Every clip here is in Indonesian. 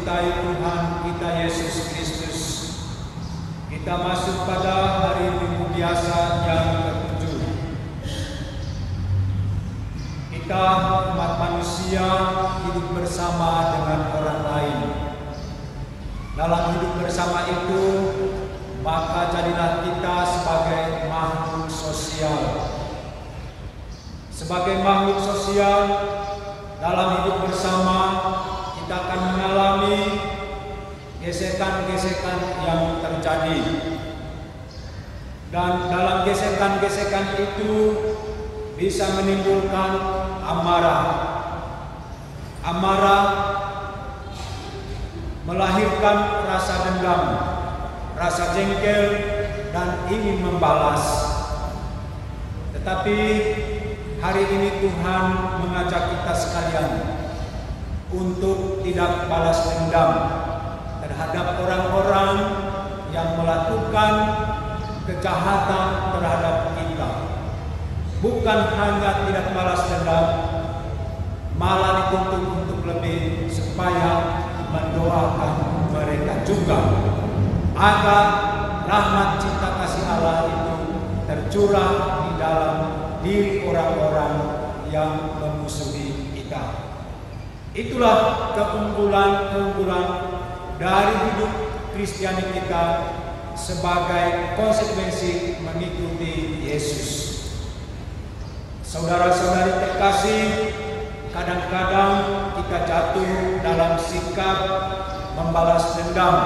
mencintai Tuhan kita Yesus Kristus, kita masuk pada hari Minggu biasa yang ke-7. Kita umat manusia hidup bersama dengan orang lain. Dalam hidup bersama itu, maka jadilah kita sebagai makhluk sosial. Sebagai makhluk sosial, dalam hidup bersama kita akan mengalami gesekan-gesekan yang terjadi. Dan dalam gesekan-gesekan itu bisa menimbulkan amarah. Amarah melahirkan rasa dendam, rasa jengkel, dan ingin membalas. Tetapi hari ini Tuhan mengajak kita sekalian untuk tidak balas dendam terhadap orang-orang yang melakukan kejahatan terhadap kita. Bukan hanya tidak balas dendam, malah dituntut untuk lebih supaya mendoakan mereka juga agar rahmat cinta kasih Allah itu tercurah di dalam diri orang-orang yang memusuhi kita. Itulah keunggulan dari hidup Kristiani kita sebagai konsekuensi mengikuti Yesus. Saudara-saudari terkasih, kadang-kadang kita jatuh dalam sikap membalas dendam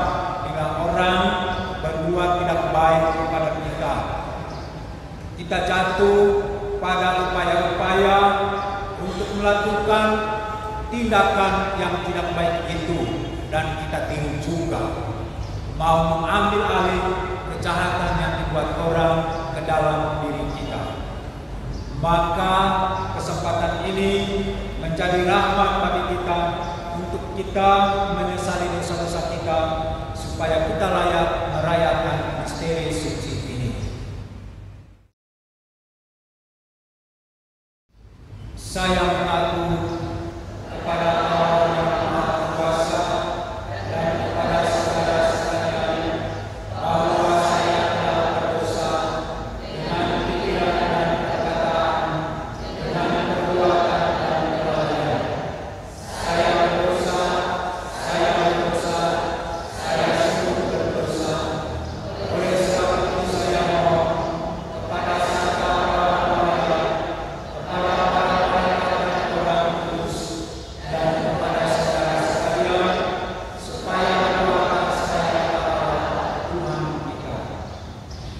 bila orang berbuat tidak baik kepada kita. Kita jatuh pada upaya-upaya untuk melakukan tindakan yang tidak baik itu, dan kita tiru juga, mau mengambil alih kejahatan yang dibuat orang ke dalam diri kita. Maka kesempatan ini menjadi rahmat bagi kita untuk kita menyesali dosa-dosa kita, supaya kita layak merayakan misteri suci ini. Saya mengaku kepada Allah yang Maha Kuasa dan kepada saudara-saudara bahwa saya telah berdosa dengan pikiran dan perkataan, dengan perbuatan dan kelalaian. Saya berdosa, saya sungguh berdosa. Oleh sebab itu saya mohon kepada segala orang-orang, kepada para orang kudus, dan kepada saudara sekalian, supaya mendoakan saya kepada Tuhan kita.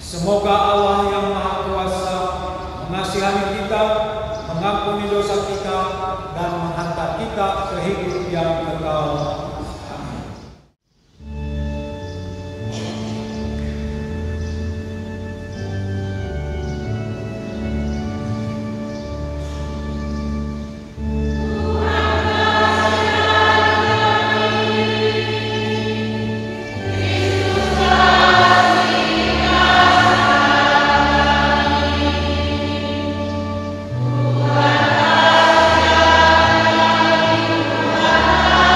Semoga Allah yang Maha Kuasa mengasihani kita, mengampuni dosa kita, dan menghantar kita ke hidup yang kekal. Amin. Tuhan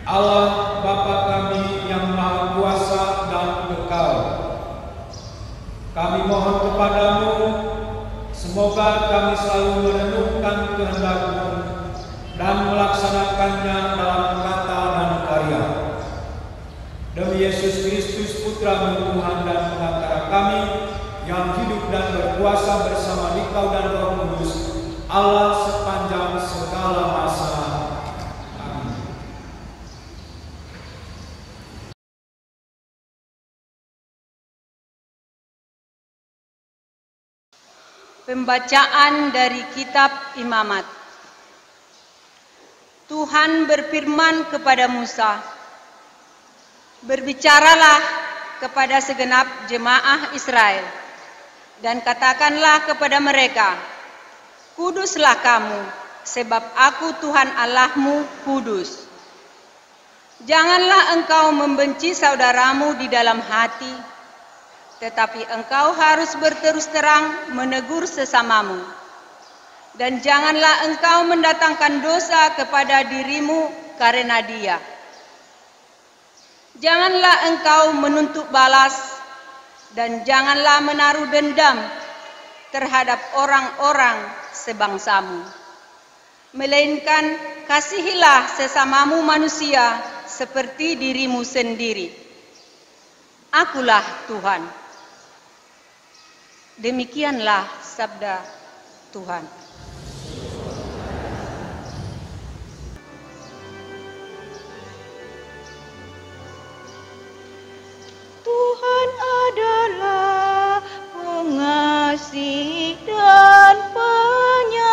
Allah Bapa kami yang Maha Kuasa dan Kekal, kami mohon kepadamu, semoga kami selalu merenungkan kehendak-Mu dan melaksanakannya dalam kata dan karya. Demi Yesus Kristus, Putra-Mu Tuhan dan Pengantara kami, yang hidup dan berkuasa bersama Dikau dan Roh Kudus, Allah sepanjang segala masa. Amin. Pembacaan dari Kitab Imamat. Tuhan berfirman kepada Musa, "Berbicaralah kepada segenap jemaah Israel, dan katakanlah kepada mereka, Kuduslah kamu, sebab aku Tuhan Allahmu kudus. Janganlah engkau membenci saudaramu di dalam hati, tetapi engkau harus berterus terang menegur sesamamu. Dan janganlah engkau mendatangkan dosa kepada dirimu karena dia. Janganlah engkau menuntut balas, dan janganlah menaruh dendam terhadap orang-orang sebangsamu. Melainkan kasihilah sesamamu manusia seperti dirimu sendiri. Akulah Tuhan." Demikianlah sabda Tuhan. Tuhan adalah pengasih dan penyayang,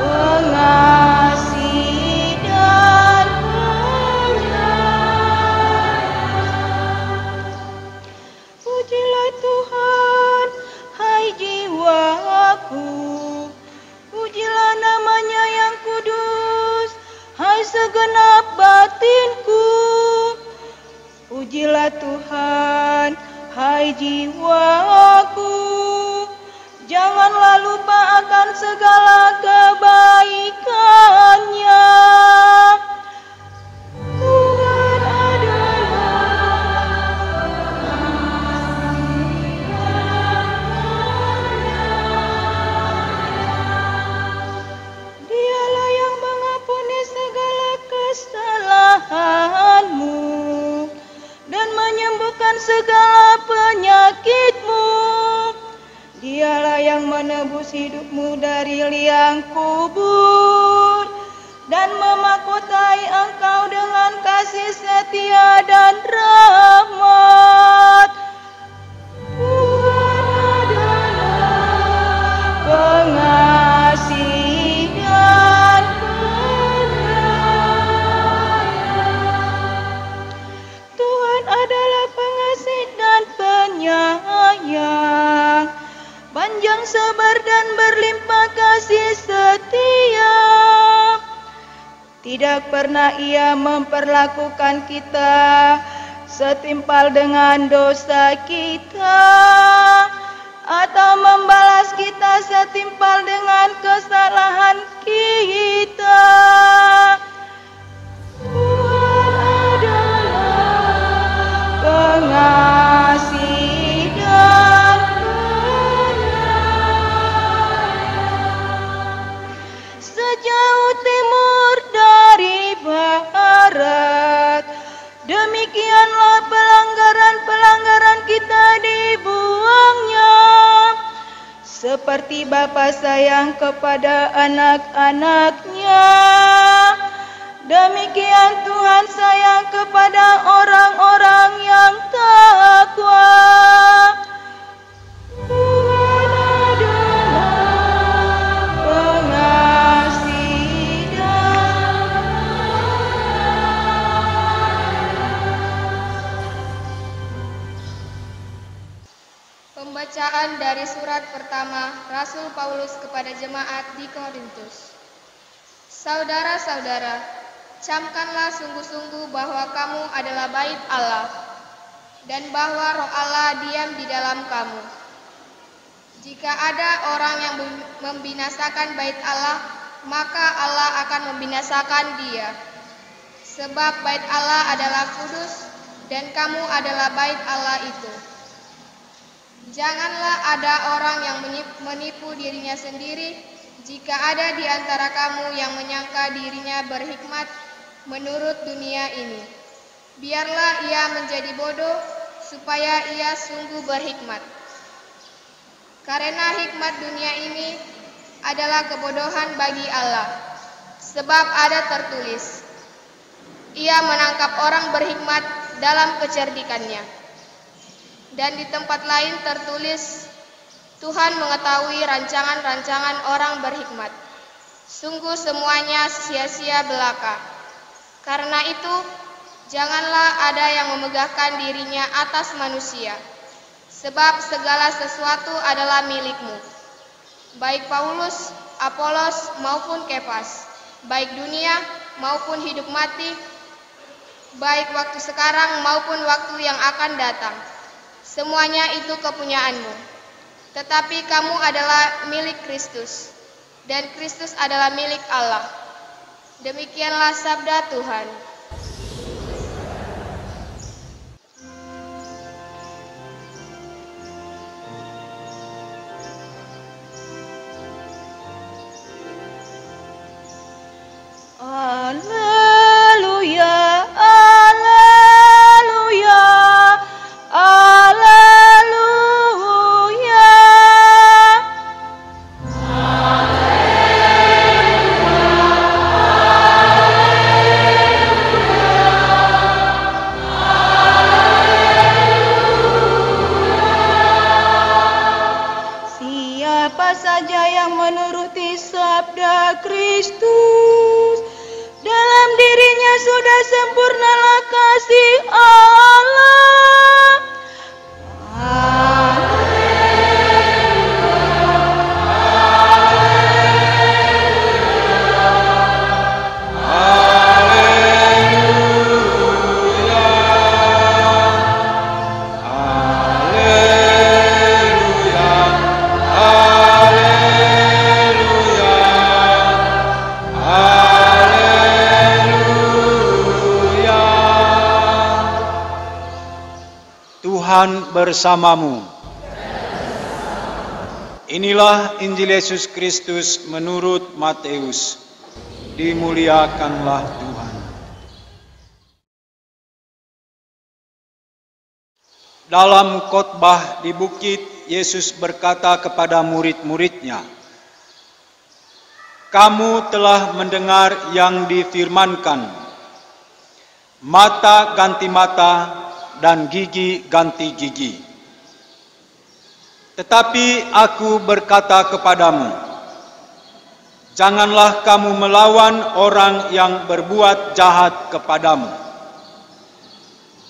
pengasih dan penyayang. Pujilah Tuhan, hai jiwaku, pujilah namanya yang kudus, hai segenap batinku. Pujilah Tuhan, hai jiwaku, janganlah lupa akan segala kebaikannya. Tuhan adalah pengasih dan penyayang. Dialah yang mengampuni segala kesalahanmu dan menyembuhkan segala penyakitmu. Dialah yang menebus hidupmu dari liang kubur dan memahkotai engkau dengan kasih setia dan rahmat. Tuhan adalah pengasih dan penyayang. Tuhan adalah pengasih dan penyayang, panjang sabar dan berlimpah kasih setia. Tidak pernah Ia memperlakukan kita setimpal dengan dosa kita, atau membalas kita setimpal dengan kesalahan kita. Tuhan adalah pengasih dan penyayang. Sejauh timur dari barat, demikianlah pelanggaran-pelanggaran kita dibuangnya. Seperti Bapa sayang kepada anak-anaknya, demikian Tuhan sayang kepada orang-orang yang takwa. Tuhan adalah pengasih dan Pembacaan dari surat pertama Rasul Paulus kepada jemaat di Korintus. Saudara-saudara, camkanlah sungguh-sungguh bahwa kamu adalah bait Allah, dan bahwa Roh Allah diam di dalam kamu. Jika ada orang yang membinasakan bait Allah, maka Allah akan membinasakan dia. Sebab bait Allah adalah kudus, dan kamu adalah bait Allah itu. Janganlah ada orang yang menipu dirinya sendiri. Jika ada di antara kamu yang menyangka dirinya berhikmat menurut dunia ini, biarlah ia menjadi bodoh, supaya ia sungguh berhikmat. Karena hikmat dunia ini adalah kebodohan bagi Allah. Sebab ada tertulis, ia menangkap orang berhikmat dalam kecerdikannya. Dan di tempat lain tertulis, Tuhan mengetahui rancangan-rancangan orang berhikmat. Sungguh semuanya sia-sia belaka. Karena itu, janganlah ada yang memegahkan dirinya atas manusia. Sebab segala sesuatu adalah milikmu. Baik Paulus, Apolos maupun Kefas, baik dunia maupun hidup mati, baik waktu sekarang maupun waktu yang akan datang. Semuanya itu kepunyaanmu. Tetapi kamu adalah milik Kristus, dan Kristus adalah milik Allah. Demikianlah sabda Tuhan. Haleluya, haleluya, haleluya. Siapa saja yang menuruti sabda Kristus, dalam dirinya sudah sempurnalah kasih Allah. Tuhan bersamamu. Inilah Injil Yesus Kristus menurut Matius. Dimuliakanlah Tuhan. Dalam khotbah di bukit, Yesus berkata kepada murid-muridnya, "Kamu telah mendengar yang difirmankan, mata ganti mata, dan gigi ganti gigi. Tetapi aku berkata kepadamu, janganlah kamu melawan orang yang berbuat jahat kepadamu.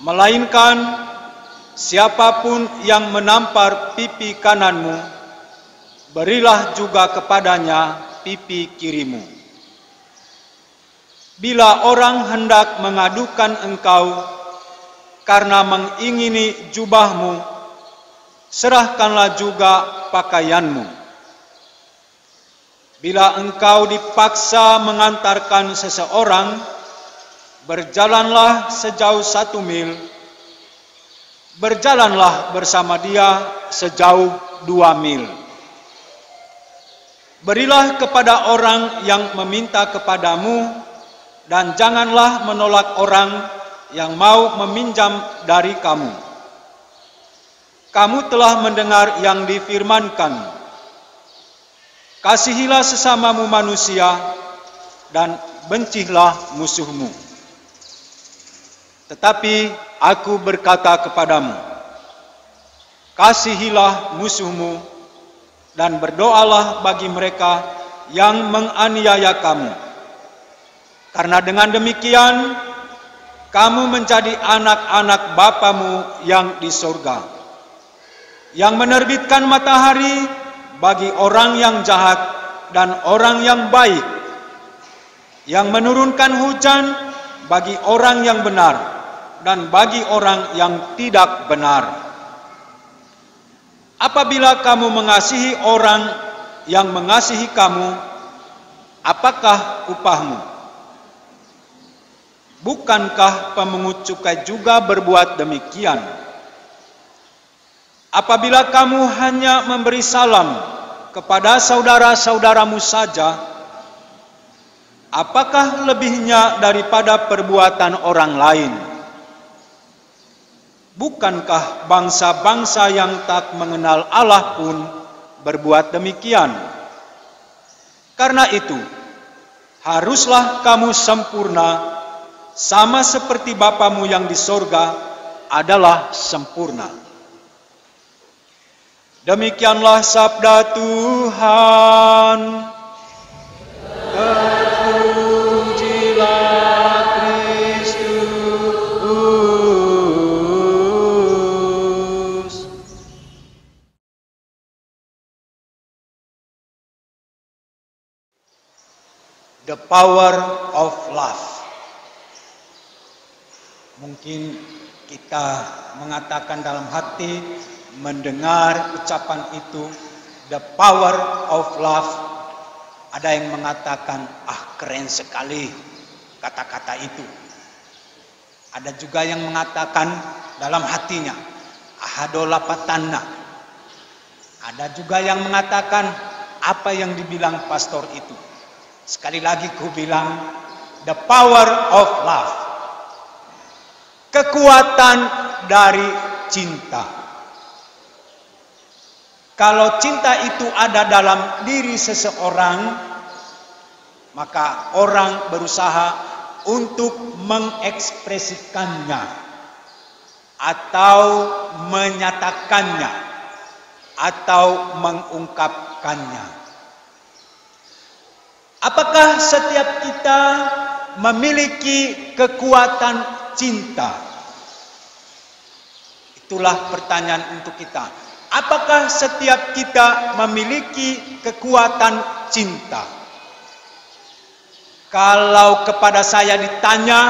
Melainkan siapapun yang menampar pipi kananmu, berilah juga kepadanya pipi kirimu. Bila orang hendak mengadukan engkau karena mengingini jubahmu, serahkanlah juga pakaianmu. Bila engkau dipaksa mengantarkan seseorang, berjalanlah sejauh 1 mil, berjalanlah bersama dia sejauh 2 mil. Berilah kepada orang yang meminta kepadamu, dan janganlah menolak orang yang mau meminjam dari kamu. Kamu telah mendengar yang difirmankan, kasihilah sesamamu manusia, dan bencilah musuhmu. Tetapi aku berkata kepadamu, kasihilah musuhmu, dan berdoalah bagi mereka yang menganiaya kamu. Karena dengan demikian, kamu menjadi anak-anak Bapamu yang di surga, yang menerbitkan matahari bagi orang yang jahat dan orang yang baik, yang menurunkan hujan bagi orang yang benar dan bagi orang yang tidak benar. Apabila kamu mengasihi orang yang mengasihi kamu, apakah upahmu? Bukankah pemungut cukai juga berbuat demikian? Apabila kamu hanya memberi salam kepada saudara-saudaramu saja, apakah lebihnya daripada perbuatan orang lain? Bukankah bangsa-bangsa yang tak mengenal Allah pun berbuat demikian? Karena itu, haruslah kamu sempurna, sama seperti Bapamu yang di sorga adalah sempurna. Demikianlah sabda Tuhan. Terpujilah Kristus. The power of love. Mungkin kita mengatakan dalam hati, mendengar ucapan itu, the power of love. Ada yang mengatakan, keren sekali kata-kata itu. Ada juga yang mengatakan dalam hatinya, ahadolapatanna. Ada juga yang mengatakan, apa yang dibilang pastor itu. Sekali lagi ku bilang, the power of love. Kekuatan dari cinta. Kalau cinta itu ada dalam diri seseorang, maka orang berusaha untuk mengekspresikannya atau menyatakannya atau mengungkapkannya. Apakah setiap kita memiliki kekuatan cinta? Itulah pertanyaan untuk kita. Apakah setiap kita memiliki kekuatan cinta? Kalau kepada saya ditanya,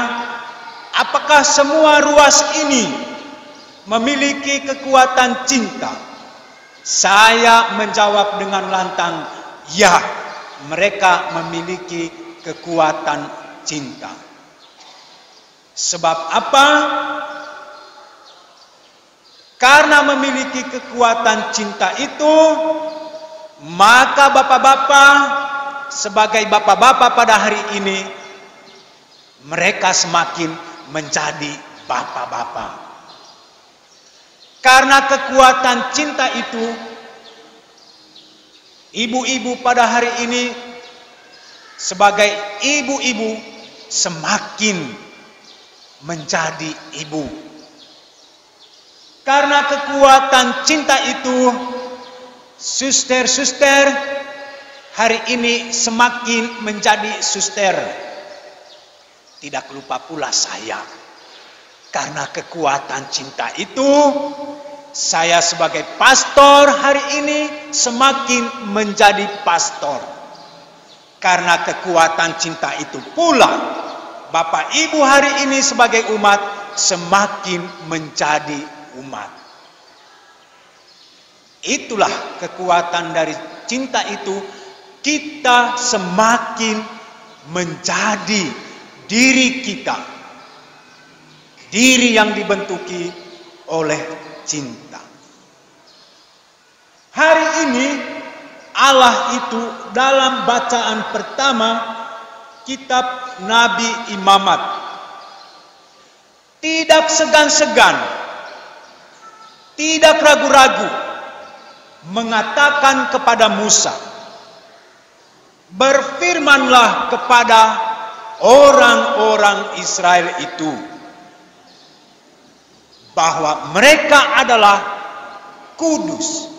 apakah semua ruas ini memiliki kekuatan cinta? Saya menjawab dengan lantang, ya, mereka memiliki kekuatan cinta. Sebab apa? Karena memiliki kekuatan cinta itu, maka bapak-bapak, sebagai bapak-bapak pada hari ini, mereka semakin menjadi bapak-bapak. Karena kekuatan cinta itu, ibu-ibu pada hari ini, sebagai ibu-ibu, semakin menjadi ibu. Karena kekuatan cinta itu, suster-suster hari ini semakin menjadi suster. Tidak lupa pula saya. Karena kekuatan cinta itu, saya sebagai pastor hari ini semakin menjadi pastor. Karena kekuatan cinta itu pula, Bapak Ibu hari ini sebagai umat semakin menjadi umat. Itulah kekuatan dari cinta itu, kita semakin menjadi diri kita, diri yang dibentuki oleh cinta. Hari ini Allah itu dalam bacaan pertama kitab Nabi Imamat tidak segan-segan, tidak ragu-ragu mengatakan kepada Musa, berfirmanlah kepada orang-orang Israel itu bahwa mereka adalah kudus,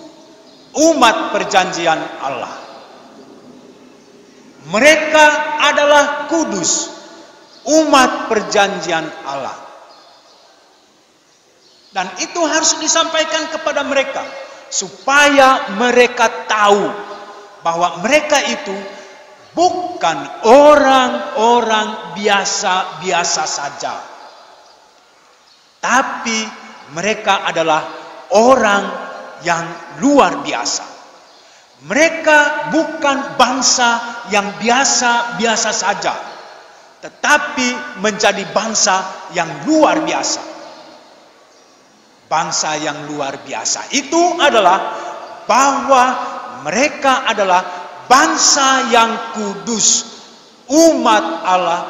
umat perjanjian Allah. Mereka adalah kudus, umat perjanjian Allah. Dan itu harus disampaikan kepada mereka, supaya mereka tahu bahwa mereka itu bukan orang-orang biasa-biasa saja. Tapi mereka adalah orang yang luar biasa. Mereka bukan bangsa yang biasa-biasa saja, tetapi menjadi bangsa yang luar biasa. Bangsa yang luar biasa itu adalah bahwa mereka adalah bangsa yang kudus, umat Allah,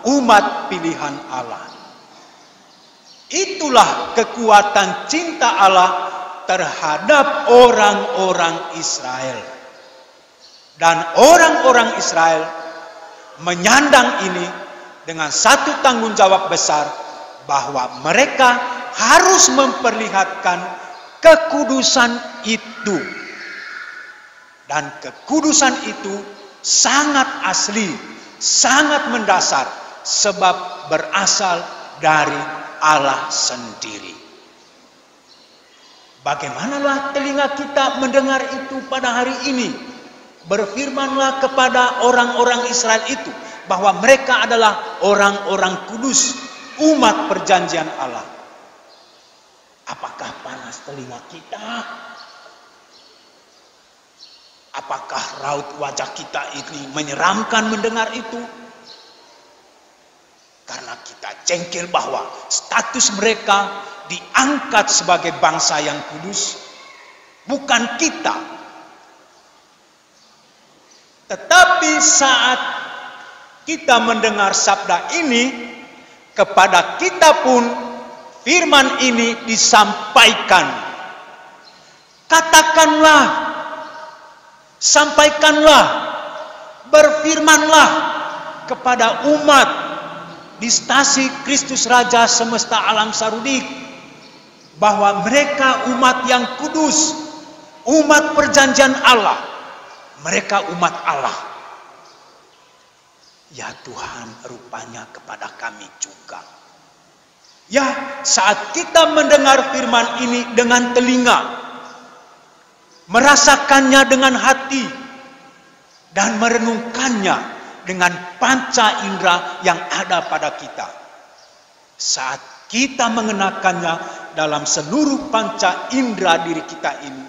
umat pilihan Allah. Itulah kekuatan cinta Allah terhadap orang-orang Israel. Dan orang-orang Israel menyandang ini dengan satu tanggung jawab besar, bahwa mereka harus memperlihatkan kekudusan itu. Dan kekudusan itu sangat asli, sangat mendasar, sebab berasal dari Allah sendiri. Bagaimanalah telinga kita mendengar itu pada hari ini? Berfirmanlah kepada orang-orang Israel itu bahwa mereka adalah orang-orang kudus, umat perjanjian Allah. Apakah panas telinga kita? Apakah raut wajah kita ini menyeramkan mendengar itu? Karena kita jengkel bahwa status mereka diangkat sebagai bangsa yang kudus, bukan kita. Tetapi saat kita mendengar sabda ini, kepada kita pun firman ini disampaikan. Katakanlah, sampaikanlah, berfirmanlah kepada umat di stasi Kristus Raja semesta alam sarudik, bahwa mereka umat yang kudus, umat perjanjian Allah, mereka umat Allah. Ya Tuhan, rupanya kepada kami juga. Ya, saat kita mendengar firman ini dengan telinga, merasakannya dengan hati, dan merenungkannya dengan panca indera yang ada pada kita. Saat kita mengenakannya dalam seluruh panca indera diri kita ini,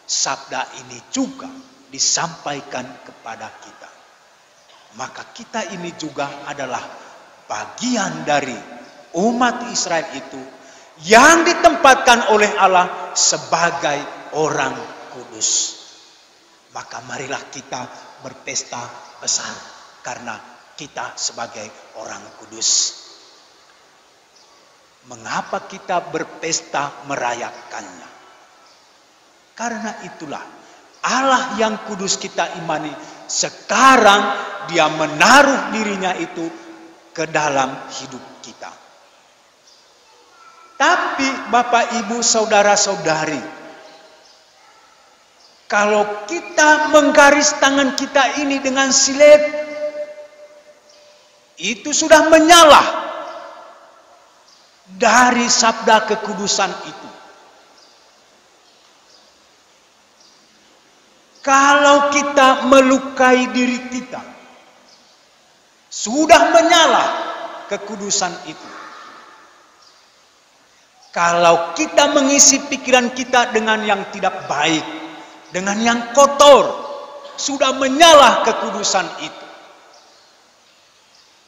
sabda ini juga disampaikan kepada kita. Maka kita ini juga adalah bagian dari umat Israel itu yang ditempatkan oleh Allah sebagai orang kudus. Maka marilah kita berpesta besar karena kita sebagai orang kudus. Mengapa kita berpesta merayakannya? Karena itulah Allah yang kudus kita imani, sekarang Dia menaruh dirinya itu ke dalam hidup kita. Tapi Bapak, Ibu, Saudara-saudari, kalau kita menggaris tangan kita ini dengan silet, itu sudah menyalah dari sabda kekudusan itu. Kalau kita melukai diri kita, sudah menyalah kekudusan itu. Kalau kita mengisi pikiran kita dengan yang tidak baik, dengan yang kotor, sudah menyalah kekudusan itu.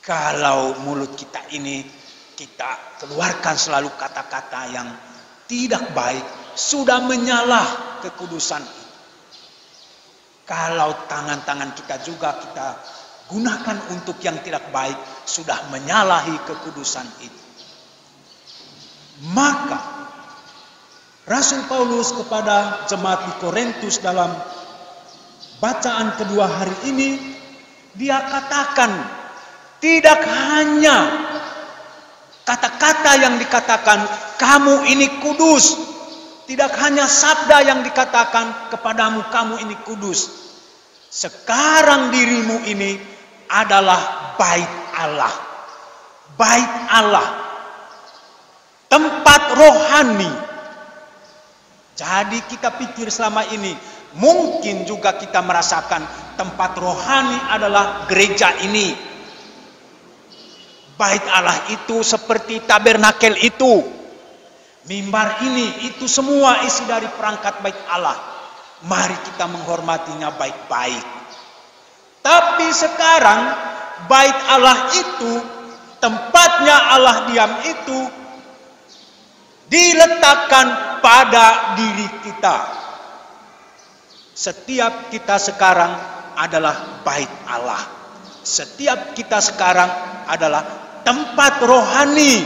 Kalau mulut kita ini kita keluarkan selalu kata-kata yang tidak baik, sudah menyalah kekudusan itu. Kalau tangan-tangan kita juga kita gunakan untuk yang tidak baik, sudah menyalahi kekudusan itu. Maka Rasul Paulus kepada jemaat di Korintus dalam bacaan kedua hari ini, dia katakan, tidak hanya kata-kata yang dikatakan kamu ini kudus, tidak hanya sabda yang dikatakan kepadamu kamu ini kudus. Sekarang dirimu ini adalah bait Allah. Bait Allah, tempat rohani. Jadi kita pikir selama ini, mungkin juga kita merasakan tempat rohani adalah gereja ini. Bait Allah itu seperti tabernakel itu. Mimbar ini itu semua isi dari perangkat bait Allah. Mari kita menghormatinya baik-baik. Tapi sekarang bait Allah itu, tempatnya Allah diam itu diletakkan pada diri kita. Setiap kita sekarang adalah bait Allah. Setiap kita sekarang adalah tempat rohani.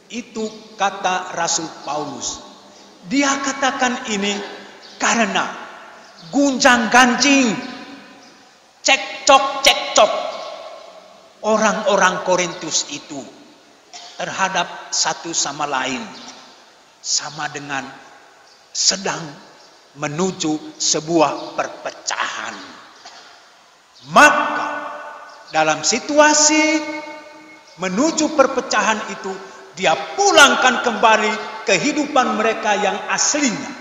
Itu kata Rasul Paulus. Dia katakan ini karena gunjang-ganjing, cekcok orang-orang Korintus itu terhadap satu sama lain, sama dengan sedang menuju sebuah perpecahan. Maka dalam situasi menuju perpecahan itu, dia pulangkan kembali kehidupan mereka yang aslinya.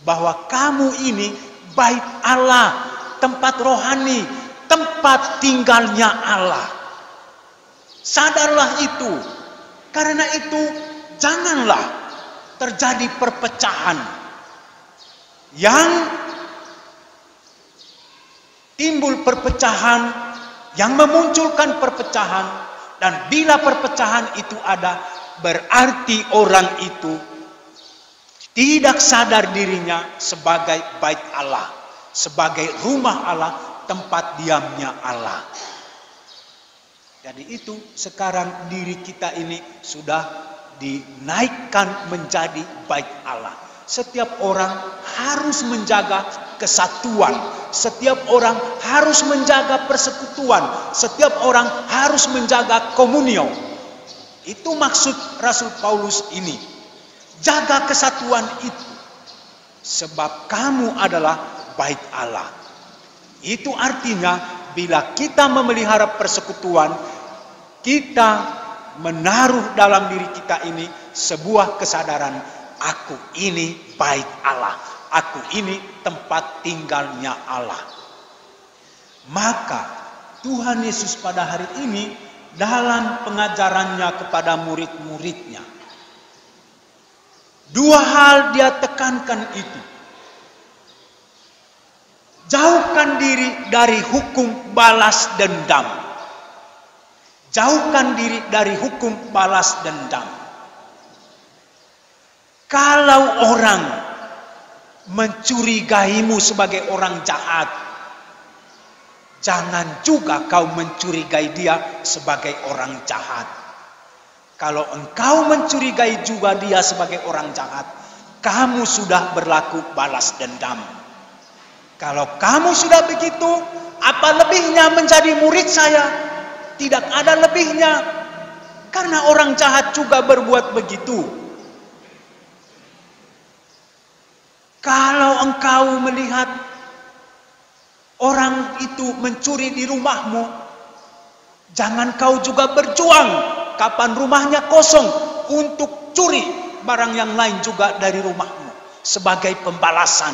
Bahwa kamu ini bait Allah, tempat rohani, tempat tinggalnya Allah. Sadarlah itu. Karena itu janganlah terjadi perpecahan yang timbul perpecahan, yang memunculkan perpecahan. Dan bila perpecahan itu ada, berarti orang itu tidak sadar dirinya sebagai bait Allah, sebagai rumah Allah, tempat diamnya Allah. Jadi itu sekarang diri kita ini sudah dinaikkan menjadi bait Allah. Setiap orang harus menjaga kesatuan. Setiap orang harus menjaga persekutuan. Setiap orang harus menjaga komunio. Itu maksud Rasul Paulus ini. Jaga kesatuan itu. Sebab kamu adalah bait Allah. Itu artinya bila kita memelihara persekutuan, kita menaruh dalam diri kita ini sebuah kesadaran. Aku ini bait Allah. Aku ini tempat tinggalnya Allah. Maka Tuhan Yesus pada hari ini dalam pengajarannya kepada murid-muridnya, dua hal dia tekankan itu. Jauhkan diri dari hukum balas dendam. Jauhkan diri dari hukum balas dendam. Kalau orang mencurigaimu sebagai orang jahat, jangan juga kau mencurigai dia sebagai orang jahat. Kalau engkau mencurigai juga dia sebagai orang jahat, kamu sudah berlaku balas dendam. Kalau kamu sudah begitu, apa lebihnya menjadi murid saya? Tidak ada lebihnya. Karena orang jahat juga berbuat begitu. Kalau engkau melihat orang itu mencuri di rumahmu, jangan kau juga berjuang kapan rumahnya kosong untuk curi barang yang lain juga dari rumahmu sebagai pembalasan.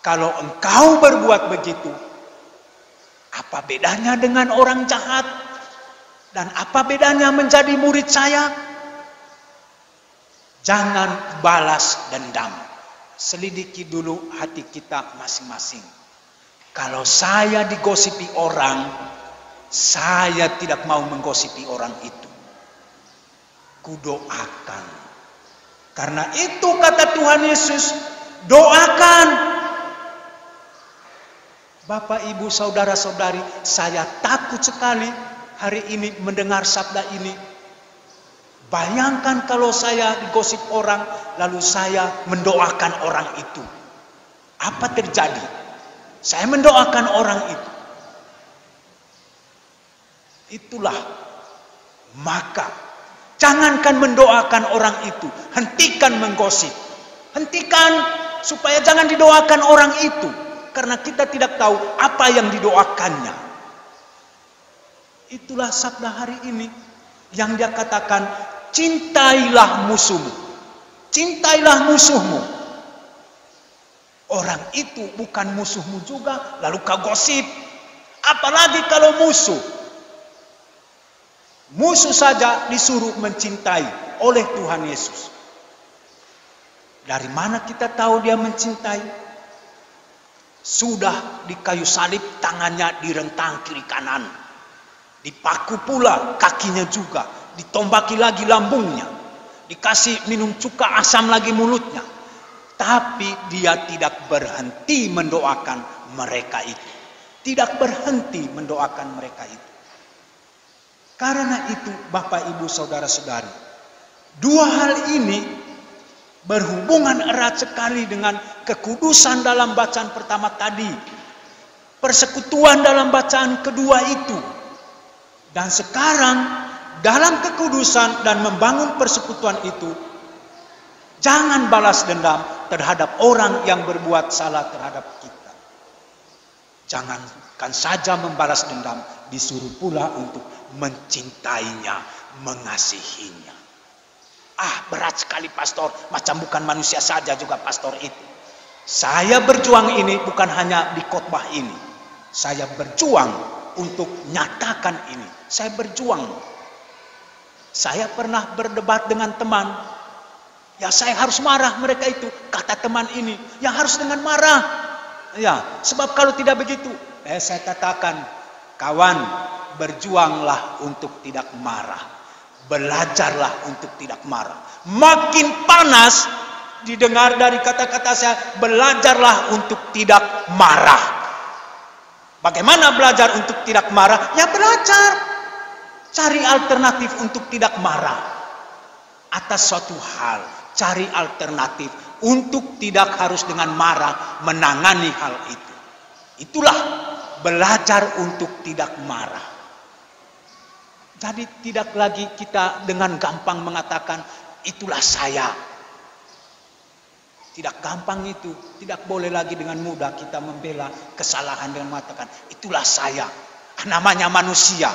Kalau engkau berbuat begitu, apa bedanya dengan orang jahat? Dan apa bedanya menjadi murid saya? Jangan balas dendam. Selidiki dulu hati kita masing-masing. Kalau saya digosipi orang, saya tidak mau menggosipi orang itu. Kudoakan. Karena itu kata Tuhan Yesus, doakan. Bapak, Ibu, saudara-saudari, saya takut sekali hari ini mendengar sabda ini. Bayangkan kalau saya digosip orang, lalu saya mendoakan orang itu. Apa terjadi? Saya mendoakan orang itu. Itulah. Maka, jangankan mendoakan orang itu. Hentikan menggosip. Hentikan supaya jangan didoakan orang itu. Karena kita tidak tahu apa yang didoakannya. Itulah sabda hari ini. Yang dia katakan, cintailah musuhmu. Cintailah musuhmu. Orang itu bukan musuhmu juga, lalu kau gosip. Apalagi kalau musuh. Musuh saja disuruh mencintai. oleh Tuhan Yesus. Dari mana kita tahu dia mencintai? Sudah di kayu salib, tangannya direntang kiri kanan. Dipaku pula kakinya juga. Ditombaki lagi lambungnya. Dikasih minum cuka asam lagi mulutnya. Tapi dia tidak berhenti mendoakan mereka itu. Tidak berhenti mendoakan mereka itu. Karena itu Bapak Ibu Saudara-saudari, dua hal ini berhubungan erat sekali dengan kekudusan dalam bacaan pertama tadi. Persekutuan dalam bacaan kedua itu. Dan sekarang dalam kekudusan dan membangun persekutuan itu, jangan balas dendam terhadap orang yang berbuat salah terhadap kita. Jangankan saja membalas dendam, disuruh pula untuk mencintainya, mengasihinya. Berat sekali pastor, macam bukan manusia saja juga pastor itu. Saya berjuang ini bukan hanya di khotbah ini. Saya berjuang untuk nyatakan ini. Saya berjuang. Saya pernah berdebat dengan teman. Ya, saya harus marah mereka itu. Kata teman ini, ya harus dengan marah. Ya, sebab kalau tidak begitu, saya katakan, kawan, berjuanglah untuk tidak marah. Belajarlah untuk tidak marah. Makin panas didengar dari kata-kata saya, belajarlah untuk tidak marah. Bagaimana belajar untuk tidak marah? Ya belajar. Cari alternatif untuk tidak marah. Atas suatu hal, cari alternatif untuk tidak harus dengan marah menangani hal itu. Itulah belajar untuk tidak marah. Jadi tidak lagi kita dengan gampang mengatakan, itulah saya. Tidak gampang itu. Tidak boleh lagi dengan mudah kita membela kesalahan dengan mengatakan, itulah saya. Namanya manusia.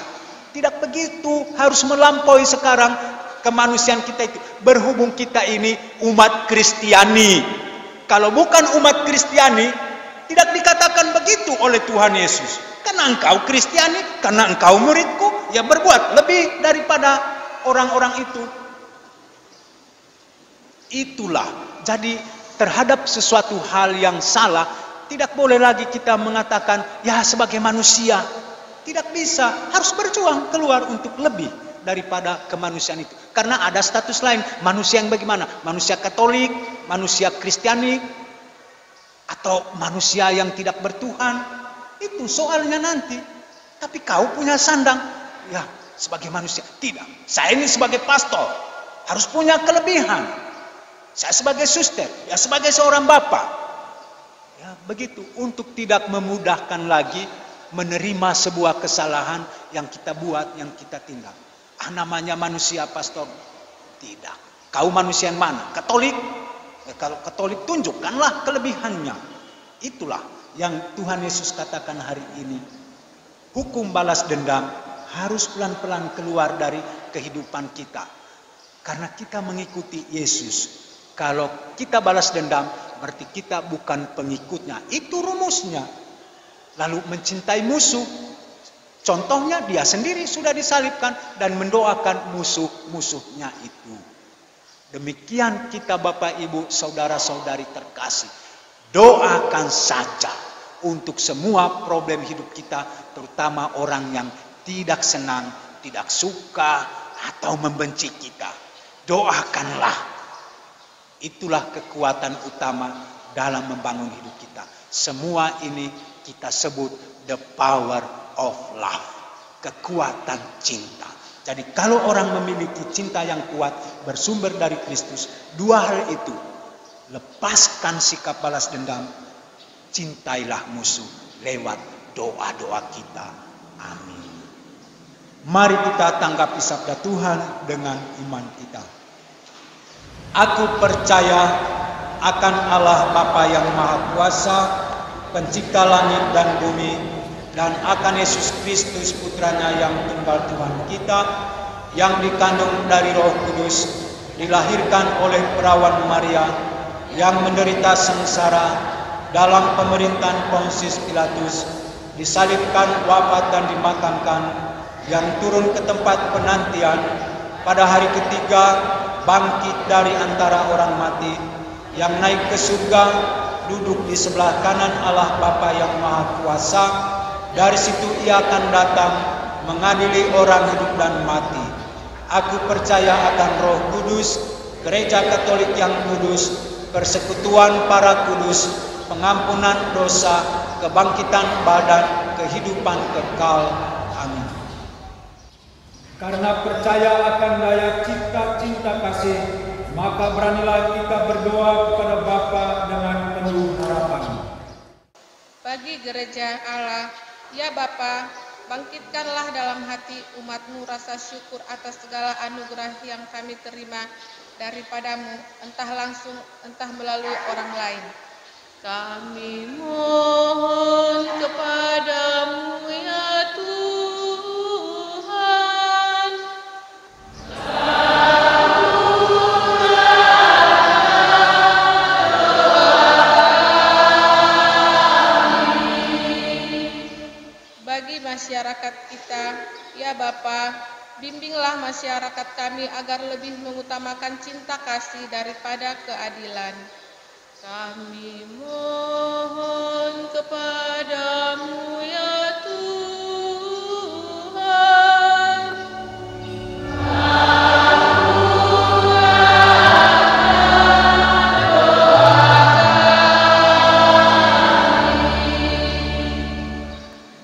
Tidak begitu. Harus melampaui sekarang kemanusiaan kita itu. Berhubung kita ini umat Kristiani. Kalau bukan umat Kristiani, tidak dikatakan begitu oleh Tuhan Yesus. Karena engkau Kristiani, karena engkau muridku, ya berbuat lebih daripada orang-orang itu. Itulah. Jadi terhadap sesuatu hal yang salah, tidak boleh lagi kita mengatakan, ya sebagai manusia. Tidak bisa, harus berjuang keluar untuk lebih daripada kemanusiaan itu. Karena ada status lain, manusia yang bagaimana? Manusia Katolik, manusia Kristiani, atau manusia yang tidak bertuhan. Itu soalnya nanti. Tapi kau punya sandang, ya sebagai manusia. Tidak, saya ini sebagai pastor harus punya kelebihan. Saya sebagai suster, ya sebagai seorang bapak. Ya begitu, untuk tidak memudahkan lagi menerima sebuah kesalahan yang kita buat, yang kita tindak. Namanya manusia pastor. Tidak. Kau manusia yang mana? Katolik? Ya, kalau Katolik tunjukkanlah kelebihannya. Itulah yang Tuhan Yesus katakan hari ini. Hukum balas dendam harus pelan-pelan keluar dari kehidupan kita. Karena kita mengikuti Yesus. Kalau kita balas dendam, berarti kita bukan pengikutnya. Itu rumusnya. Lalu mencintai musuh. Contohnya dia sendiri sudah disalibkan dan mendoakan musuh-musuhnya itu. Demikian kita Bapak Ibu Saudara-saudari terkasih. Doakan saja untuk semua problem hidup kita. Terutama orang yang tidak senang, tidak suka atau membenci kita. Doakanlah. Itulah kekuatan utama dalam membangun hidup kita. Semua ini kita sebut the power of love. Kekuatan cinta. Jadi kalau orang memiliki cinta yang kuat bersumber dari Kristus, dua hal itu. Lepaskan sikap balas dendam. Cintailah musuh lewat doa-doa kita. Amin. Mari kita tanggapi sabda Tuhan dengan iman kita. Aku percaya akan Allah Bapa yang Maha Kuasa, pencipta langit dan bumi, dan akan Yesus Kristus putranya yang tunggal Tuhan kita, yang dikandung dari Roh Kudus, dilahirkan oleh perawan Maria, yang menderita sengsara dalam pemerintahan Pontius Pilatus, disalibkan, wafat dan dimakamkan, yang turun ke tempat penantian, pada hari ketiga bangkit dari antara orang mati, yang naik ke surga, duduk di sebelah kanan Allah Bapa yang Maha Kuasa. Dari situ ia akan datang mengadili orang hidup dan mati. Aku percaya akan Roh Kudus, Gereja Katolik yang kudus, persekutuan para kudus, pengampunan dosa, kebangkitan badan, kehidupan kekal. Amin. Karena percaya akan daya cipta cinta kasih, maka beranilah kita berdoa kepada Bapa dengan penuh harapan. Bagi gereja Allah, ya Bapa, bangkitkanlah dalam hati umat-Mu rasa syukur atas segala anugerah yang kami terima daripada-Mu, entah langsung, entah melalui orang lain. Kami mohon kepada-Mu ya Tuhan. Bagi masyarakat kita, ya Bapa, bimbinglah masyarakat kami agar lebih mengutamakan cinta kasih daripada keadilan. Kami mohon kepada-Mu ya Tuhan.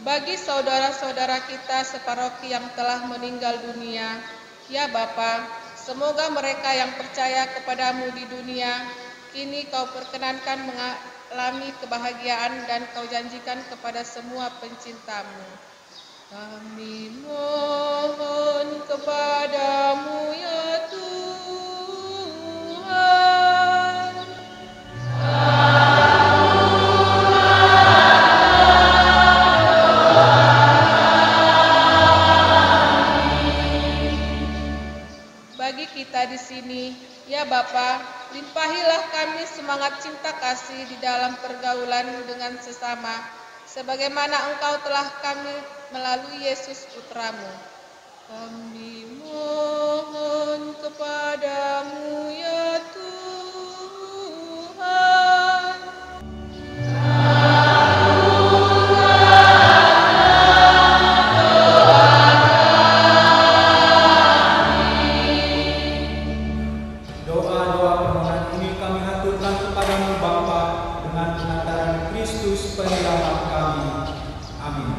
Bagi saudara-saudara kita separoki yang telah meninggal dunia, ya Bapa, semoga mereka yang percaya kepada-Mu di dunia, kini Kau perkenankan mengalami kebahagiaan dan Kau janjikan kepada semua pencinta-Mu. Kami mohon kepada-Mu ya Tuhan. Bagi kita di sini, ya Bapa, limpahilah kami semangat cinta kasih di dalam pergaulan dengan sesama, sebagaimana Engkau telah kami melalui Yesus Putra-Mu. Kami mohon kepada-Mu ya Tuhan. Doa-doa permohonan ini kami haturkan kepada-Mu Bapa dengan pengantaran Kristus penyelamat kami. Amin.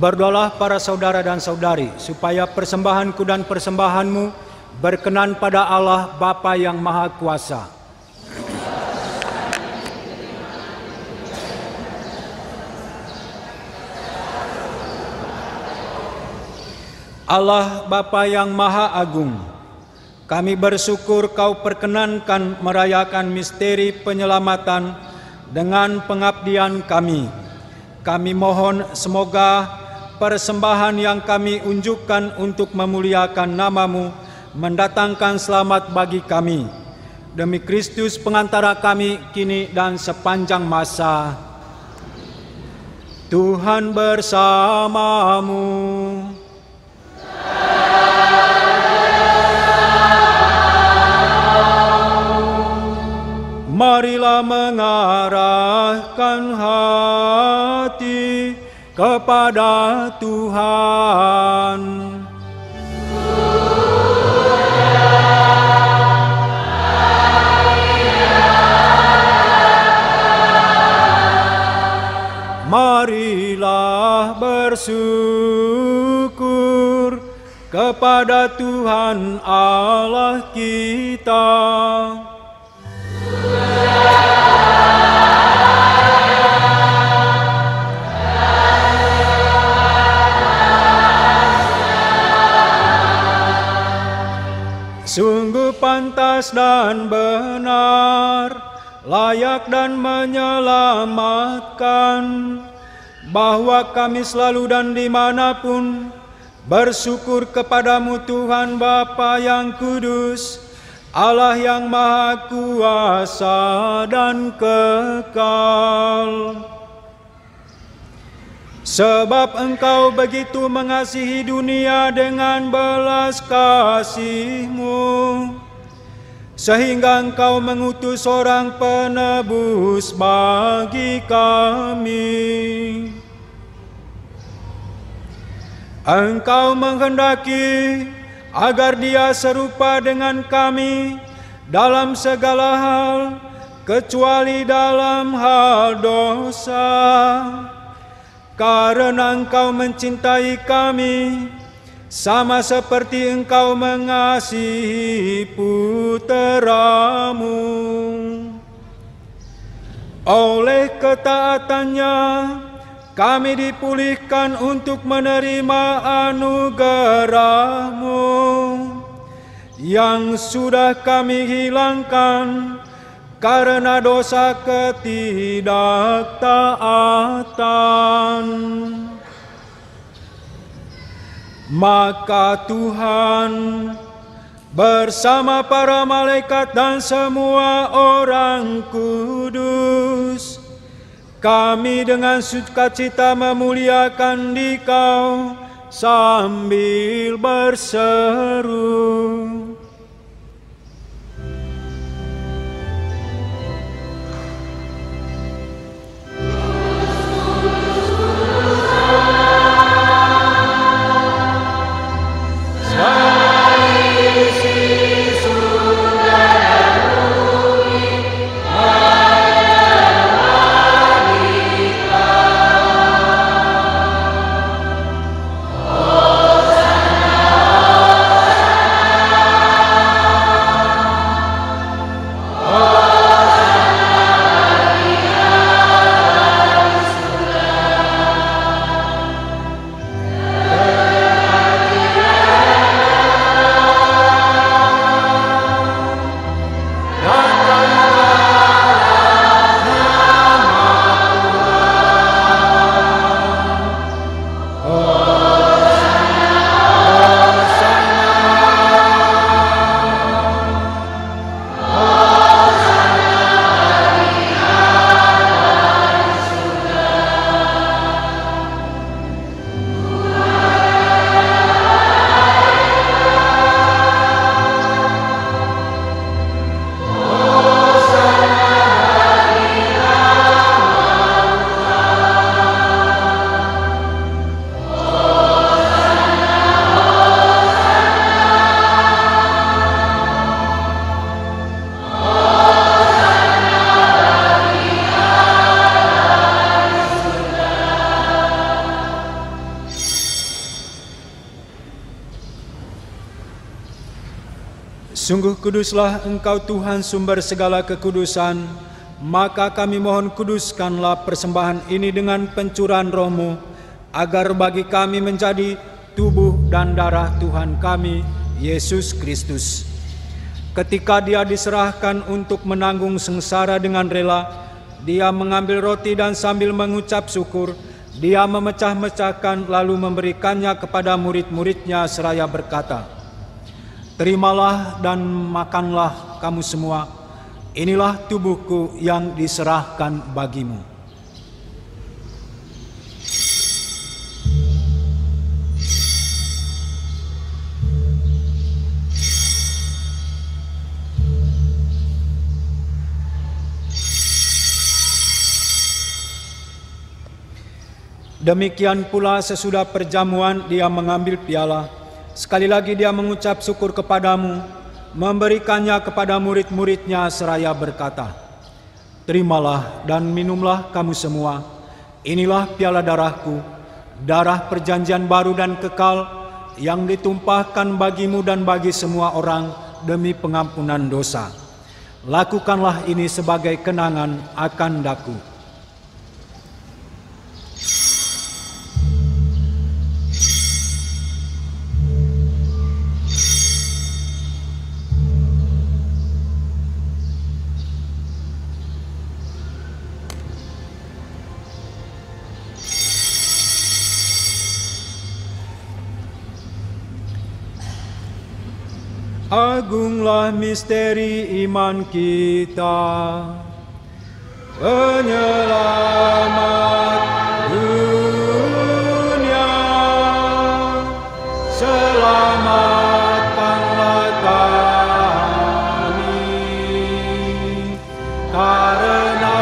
Berdoalah para saudara dan saudari, supaya persembahanku dan persembahanmu berkenan pada Allah Bapa yang Maha Kuasa. Allah Bapa yang Maha Agung, kami bersyukur Kau perkenankan merayakan misteri penyelamatan dengan pengabdian kami. Kami mohon semoga persembahan yang kami unjukkan untuk memuliakan nama-Mu mendatangkan selamat bagi kami. Demi Kristus pengantara kami kini dan sepanjang masa. Tuhan bersamamu. Marilah mengarahkan hati kepada Tuhan. Marilah bersyukur kepada Tuhan Allah kita. Sungguh pantas dan benar, layak dan menyelamatkan, bahwa kami selalu dan dimanapun bersyukur kepadamu Tuhan Bapa yang kudus, Allah yang Maha Kuasa dan kekal. Sebab Engkau begitu mengasihi dunia dengan belas kasih-Mu, sehingga Engkau mengutus seorang penebus bagi kami. Engkau menghendaki agar Dia serupa dengan kami dalam segala hal, kecuali dalam hal dosa. Karena Engkau mencintai kami, sama seperti Engkau mengasihi puteramu. Oleh ketaatannya, kami dipulihkan untuk menerima anugerah-Mu yang sudah kami hilangkan karena dosa ketidaktaatan. Maka Tuhan bersama para malaikat dan semua orang kudus, kami dengan sukacita memuliakan Dikau sambil berseru. Sungguh kuduslah Engkau Tuhan sumber segala kekudusan, maka kami mohon kuduskanlah persembahan ini dengan pencurahan Roh-Mu, agar bagi kami menjadi tubuh dan darah Tuhan kami, Yesus Kristus. Ketika Dia diserahkan untuk menanggung sengsara dengan rela, Dia mengambil roti dan sambil mengucap syukur, Dia memecah-mecahkan lalu memberikannya kepada murid-muridnya seraya berkata, "Terimalah dan makanlah kamu semua, inilah tubuhku yang diserahkan bagimu." Demikian pula sesudah perjamuan Dia mengambil piala. Sekali lagi Dia mengucap syukur kepadamu, memberikannya kepada murid-muridnya seraya berkata, "Terimalah dan minumlah kamu semua, inilah piala darahku, darah perjanjian baru dan kekal, yang ditumpahkan bagimu dan bagi semua orang demi pengampunan dosa. Lakukanlah ini sebagai kenangan akan daku." Agunglah misteri iman kita, penyelamat dunia, selamatkanlah kami, karena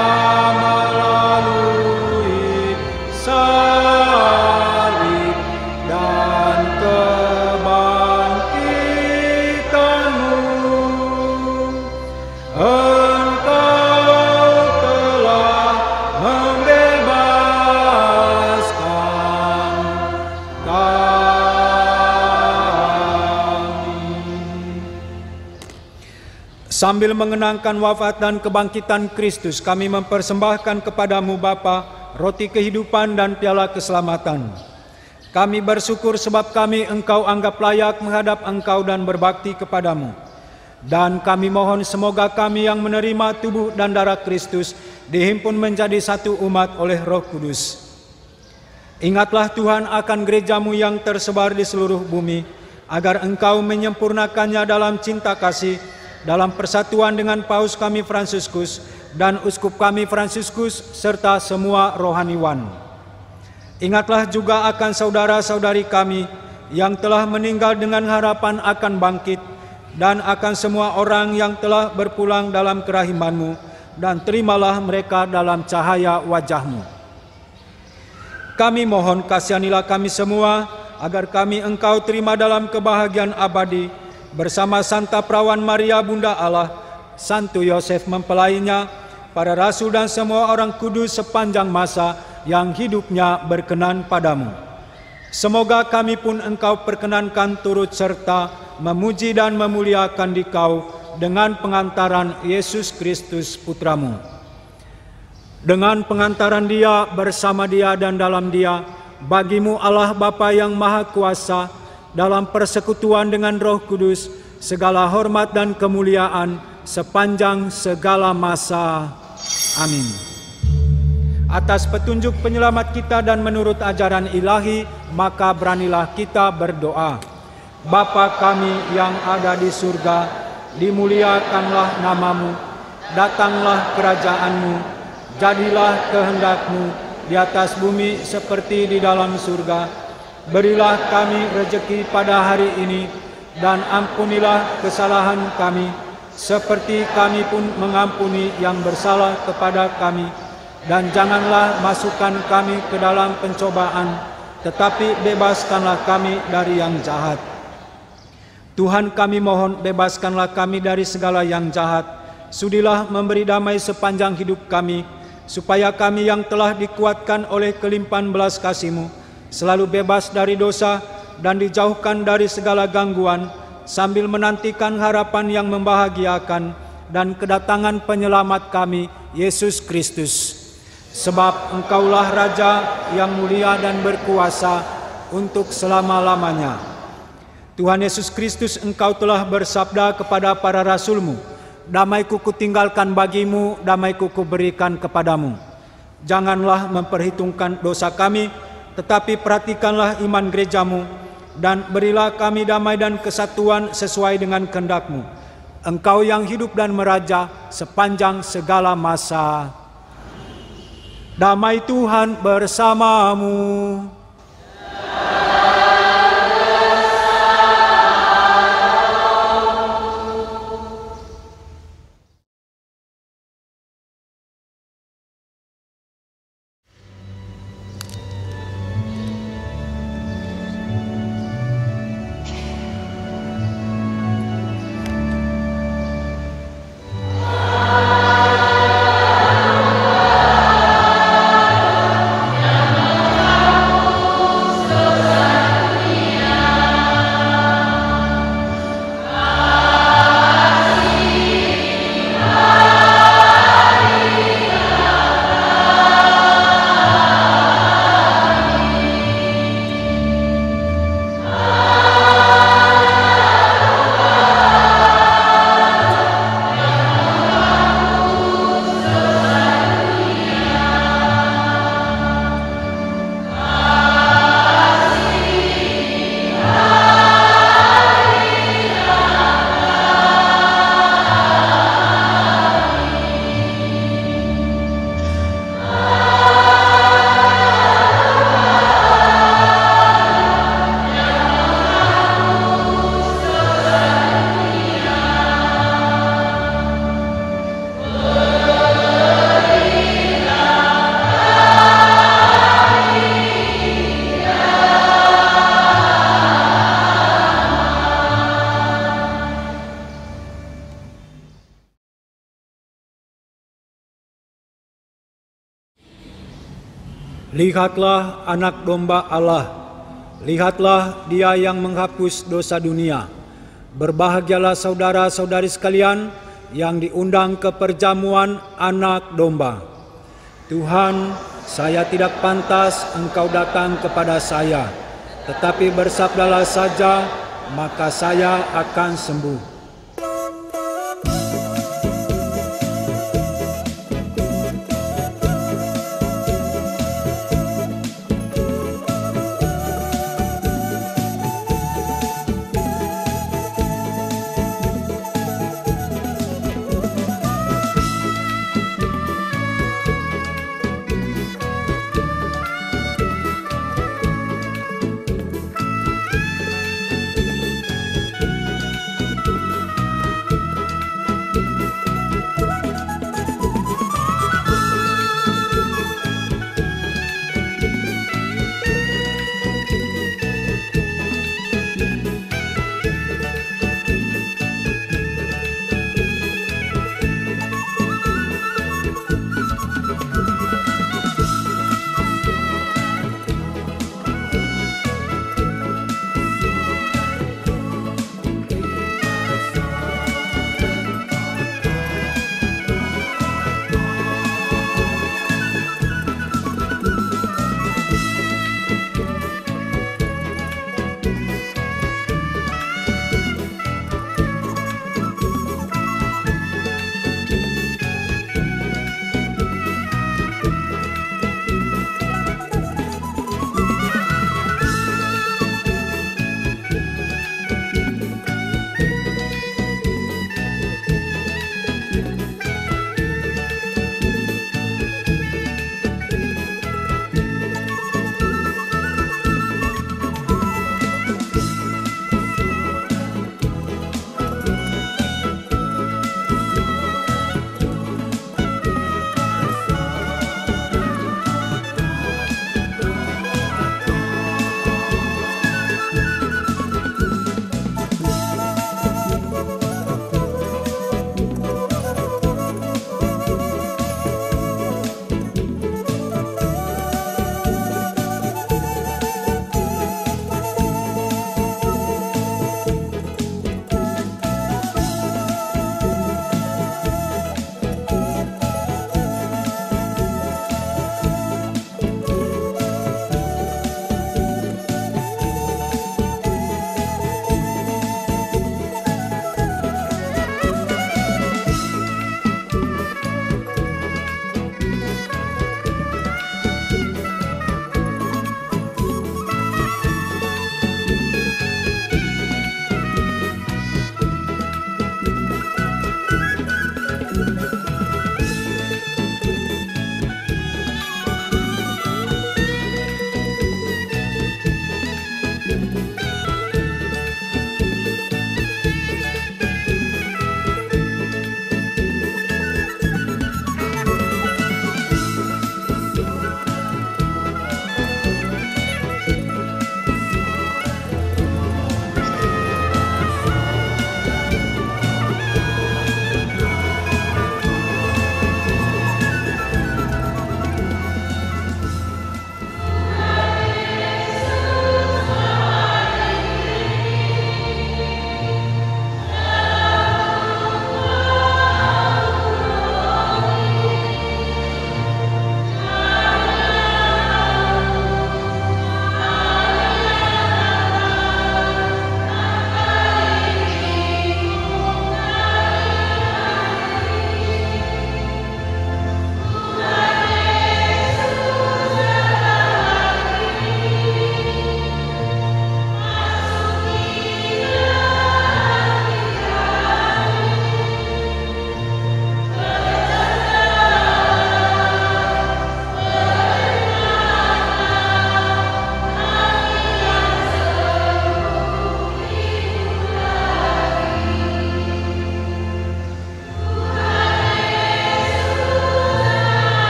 melalui salib dan sambil mengenangkan wafat dan kebangkitan Kristus, kami mempersembahkan kepadamu Bapa, roti kehidupan dan piala keselamatan. Kami bersyukur sebab kami Engkau anggap layak menghadap Engkau dan berbakti kepadamu. Dan kami mohon semoga kami yang menerima tubuh dan darah Kristus dihimpun menjadi satu umat oleh Roh Kudus. Ingatlah Tuhan akan gerejamu yang tersebar di seluruh bumi, agar Engkau menyempurnakannya dalam cinta kasih, dalam persatuan dengan Paus kami Fransiskus dan Uskup kami Fransiskus serta semua rohaniwan. Ingatlah juga akan saudara-saudari kami yang telah meninggal dengan harapan akan bangkit, dan akan semua orang yang telah berpulang dalam kerahiman-Mu, dan terimalah mereka dalam cahaya wajah-Mu. Kami mohon kasihanilah kami semua, agar kami Engkau terima dalam kebahagiaan abadi, bersama Santa Perawan Maria Bunda Allah, Santo Yosef mempelainya, para rasul dan semua orang kudus sepanjang masa yang hidupnya berkenan padamu. Semoga kami pun Engkau perkenankan turut serta memuji dan memuliakan Dikau dengan pengantaran Yesus Kristus Putramu. Dengan pengantaran Dia, bersama Dia dan dalam Dia, bagimu Allah Bapa yang Maha Kuasa, dalam persekutuan dengan Roh Kudus, segala hormat dan kemuliaan sepanjang segala masa. Amin. Atas petunjuk penyelamat kita dan menurut ajaran ilahi, maka beranilah kita berdoa. Bapa kami yang ada di surga, dimuliakanlah namamu, datanglah kerajaan-Mu, jadilah kehendak-Mu di atas bumi seperti di dalam surga. Berilah kami rejeki pada hari ini, dan ampunilah kesalahan kami, seperti kami pun mengampuni yang bersalah kepada kami. Dan janganlah masukkan kami ke dalam pencobaan, tetapi bebaskanlah kami dari yang jahat. Tuhan kami mohon, bebaskanlah kami dari segala yang jahat. Sudilah memberi damai sepanjang hidup kami, supaya kami yang telah dikuatkan oleh kelimpahan belas kasih-Mu, selalu bebas dari dosa dan dijauhkan dari segala gangguan, sambil menantikan harapan yang membahagiakan dan kedatangan penyelamat kami, Yesus Kristus. Sebab Engkaulah Raja yang mulia dan berkuasa untuk selama-lamanya. Tuhan Yesus Kristus, Engkau telah bersabda kepada para rasul-Mu, "Damai-Ku kutinggalkan bagimu, damai-Ku kuberikan kepadamu." Janganlah memperhitungkan dosa kami, tetapi perhatikanlah iman gereja-Mu, dan berilah kami damai dan kesatuan sesuai dengan kehendak-Mu. Engkau yang hidup dan meraja sepanjang segala masa. Damai Tuhan bersamamu. Lihatlah anak domba Allah, lihatlah Dia yang menghapus dosa dunia. Berbahagialah saudara-saudari sekalian yang diundang ke perjamuan anak domba. Tuhan, saya tidak pantas Engkau datang kepada saya, tetapi bersabdalah saja, maka saya akan sembuh.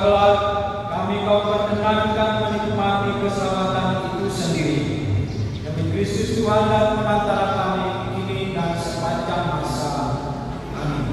kelak kami kau perkenankan menikmati keselamatan itu sendiri. Demi Kristus Tuhan dan Penantara kami, kini dan sepanjang masa. Amin.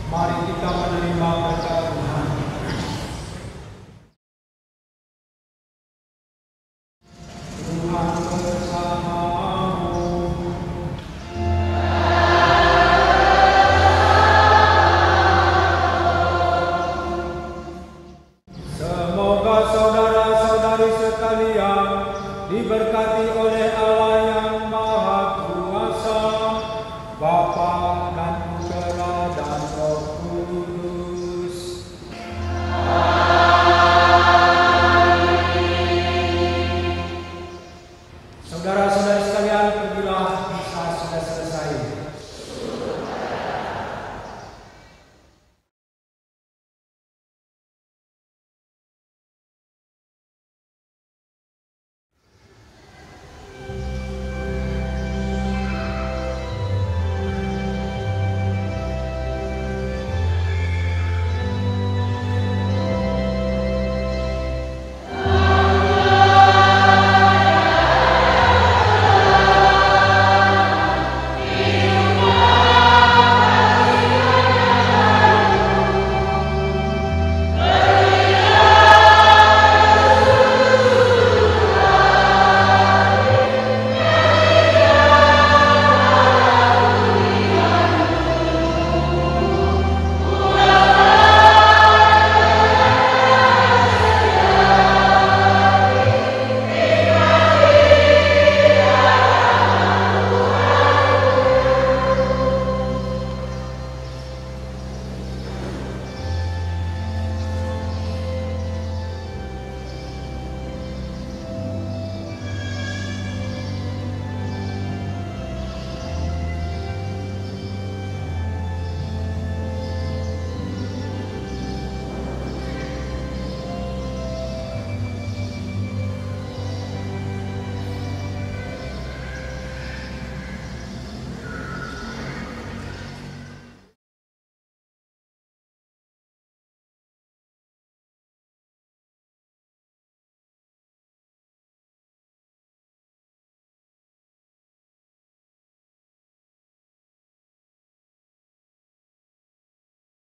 Mari kita menerima berkat